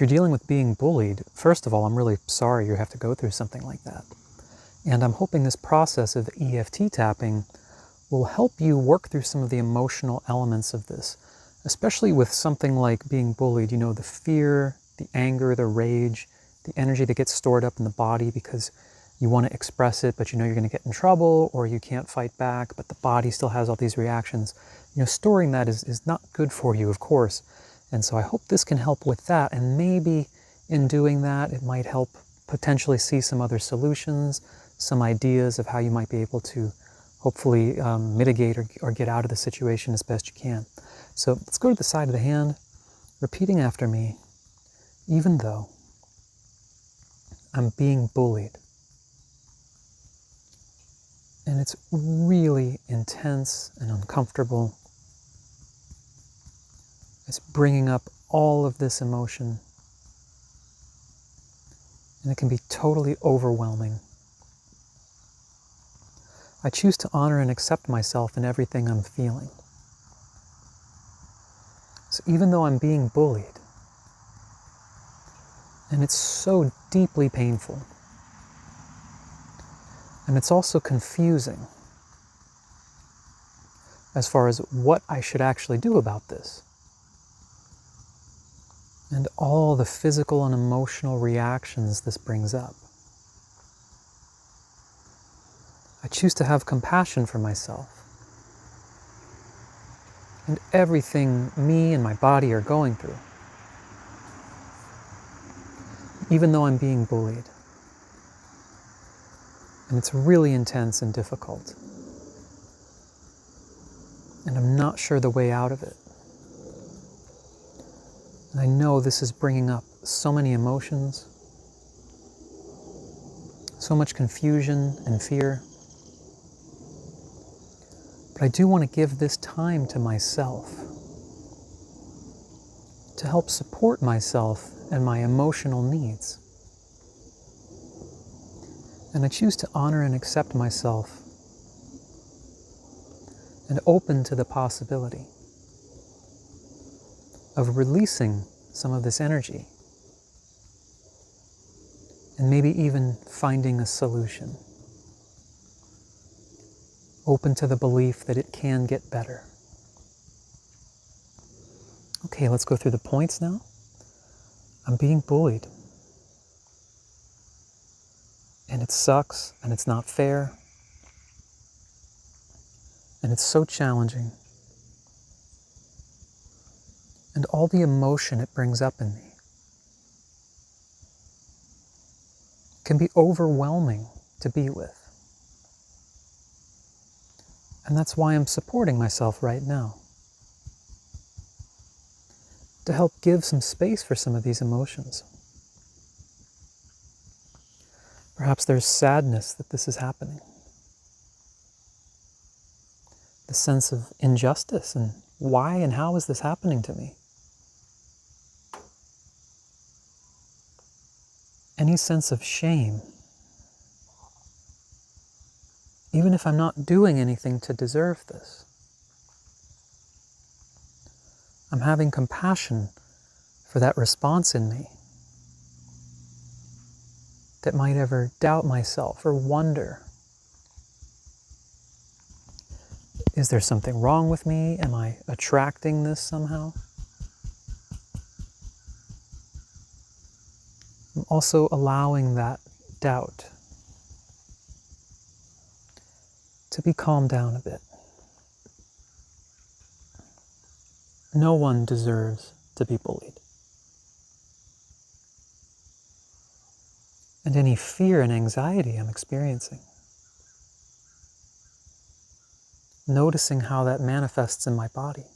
if you're dealing with being bullied, first of all, I'm really sorry you have to go through something like that. And I'm hoping this process of EFT tapping will help you work through some of the emotional elements of this, especially with something like being bullied. You know, the fear, the anger, the rage, the energy that gets stored up in the body because you want to express it, but you know you're going to get in trouble, or you can't fight back, but the body still has all these reactions. You know, storing that is not good for you, of course. And so I hope this can help with that. And maybe in doing that, it might help potentially see some other solutions, some ideas of how you might be able to hopefully mitigate or get out of the situation as best you can. So let's go to the side of the hand, repeating after me. Even though I'm being bullied, and it's really intense and uncomfortable, it's bringing up all of this emotion, and it can be totally overwhelming. I choose to honor and accept myself in everything I'm feeling. So even though I'm being bullied, and it's so deeply painful, and it's also confusing as far as what I should actually do about this, and all the physical and emotional reactions this brings up. I choose to have compassion for myself and everything me and my body are going through, even though I'm being bullied. And it's really intense and difficult. And I'm not sure the way out of it. And I know this is bringing up so many emotions, so much confusion and fear. But I do want to give this time to myself to help support myself and my emotional needs. And I choose to honor and accept myself and open to the possibility of releasing some of this energy and maybe even finding a solution. Open to the belief that it can get better. Okay, let's go through the points now. I'm being bullied. And it sucks, and it's not fair. And it's so challenging. And all the emotion it brings up in me can be overwhelming to be with. And that's why I'm supporting myself right now, to help give some space for some of these emotions. Perhaps there's sadness that this is happening. The sense of injustice and why and how is this happening to me? Any sense of shame, even if I'm not doing anything to deserve this. I'm having compassion for that response in me that might ever doubt myself or wonder, is there something wrong with me? Am I attracting this somehow? I'm also allowing that doubt to be calmed down a bit. No one deserves to be bullied. And any fear and anxiety I'm experiencing, noticing how that manifests in my body,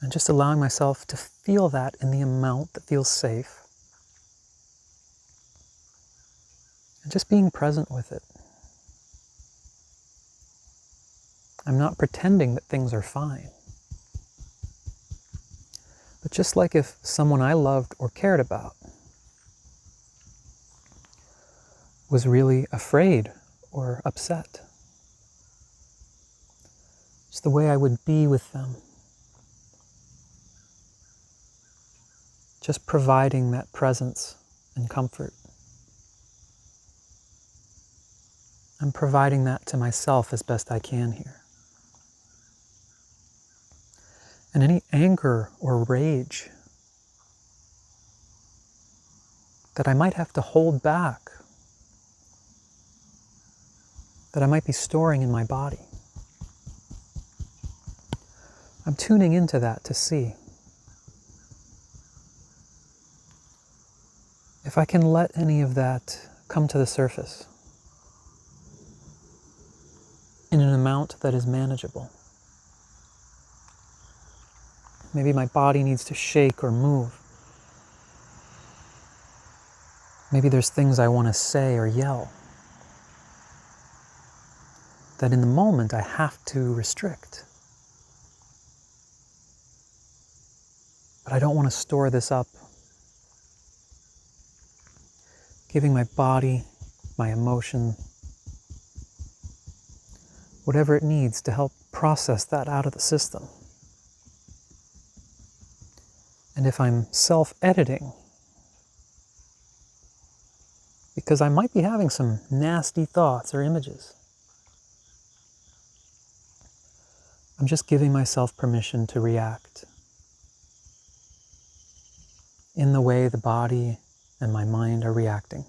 and just allowing myself to feel that in the amount that feels safe, and just being present with it. I'm not pretending that things are fine. But just like if someone I loved or cared about was really afraid or upset, it's the way I would be with them. Just providing that presence and comfort. I'm providing that to myself as best I can here. And any anger or rage that I might have to hold back, that I might be storing in my body, I'm tuning into that to see if I can let any of that come to the surface in an amount that is manageable. Maybe my body needs to shake or move. Maybe there's things I want to say or yell that in the moment I have to restrict. But I don't want to store this up. Giving my body, my emotion, whatever it needs to help process that out of the system. And if I'm self-editing, because I might be having some nasty thoughts or images, I'm just giving myself permission to react in the way the body and my mind are reacting.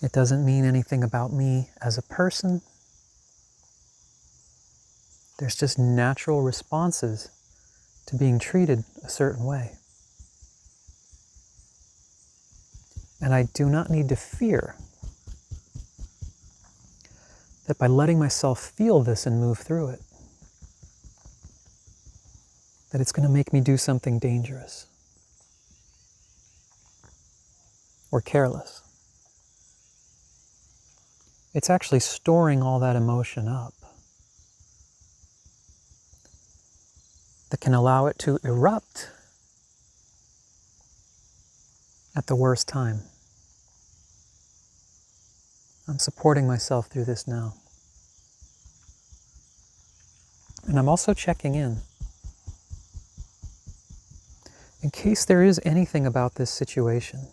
It doesn't mean anything about me as a person. There's just natural responses to being treated a certain way. And I do not need to fear that by letting myself feel this and move through it, that it's going to make me do something dangerous or careless. It's actually storing all that emotion up that can allow it to erupt at the worst time. I'm supporting myself through this now. And I'm also checking in case there is anything about this situation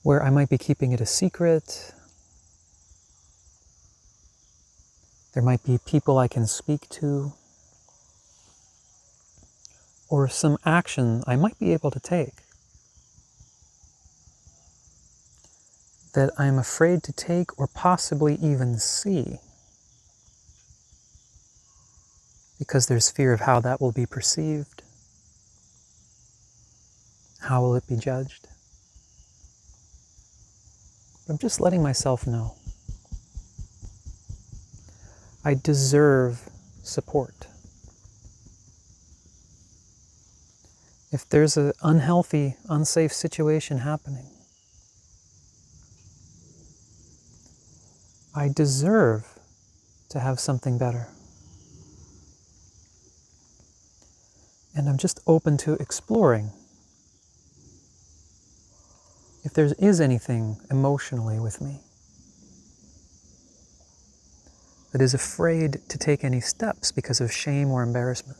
where I might be keeping it a secret. There might be people I can speak to, or some action I might be able to take that I'm afraid to take or possibly even see because there's fear of how that will be perceived. How will it be judged? But I'm just letting myself know I deserve support. If there's an unhealthy, unsafe situation happening, I deserve to have something better. And I'm just open to exploring if there is anything emotionally with me that is afraid to take any steps because of shame or embarrassment.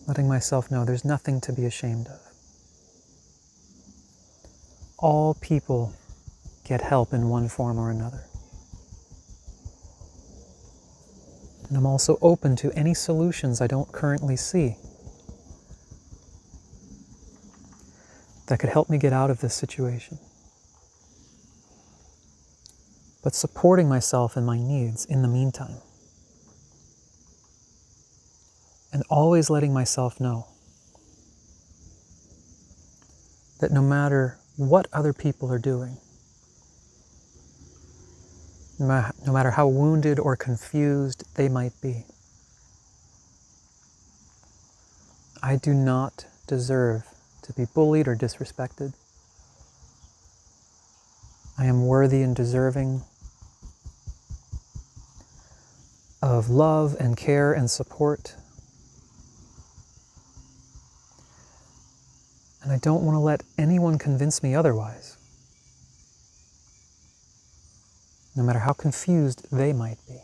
Letting myself know there's nothing to be ashamed of. All people get help in one form or another. And I'm also open to any solutions I don't currently see that could help me get out of this situation. But supporting myself and my needs in the meantime. And always letting myself know that no matter what other people are doing, no matter how wounded or confused they might be, I do not deserve to be bullied or disrespected. I am worthy and deserving of love and care and support. And I don't want to let anyone convince me otherwise, no matter how confused they might be.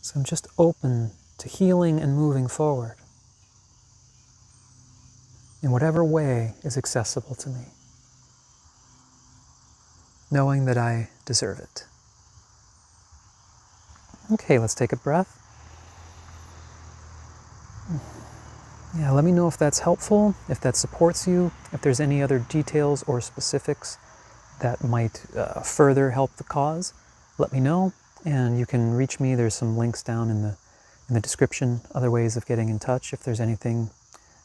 So I'm just open to healing and moving forward in whatever way is accessible to me, knowing that I deserve it. Okay, let's take a breath. Yeah, let me know if that's helpful, if that supports you, if there's any other details or specifics that might further help the cause. Let me know, and you can reach me. There's some links down in the description, other ways of getting in touch if there's anything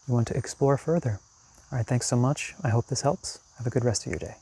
you want to explore further. All right, thanks so much. I hope this helps. Have a good rest of your day.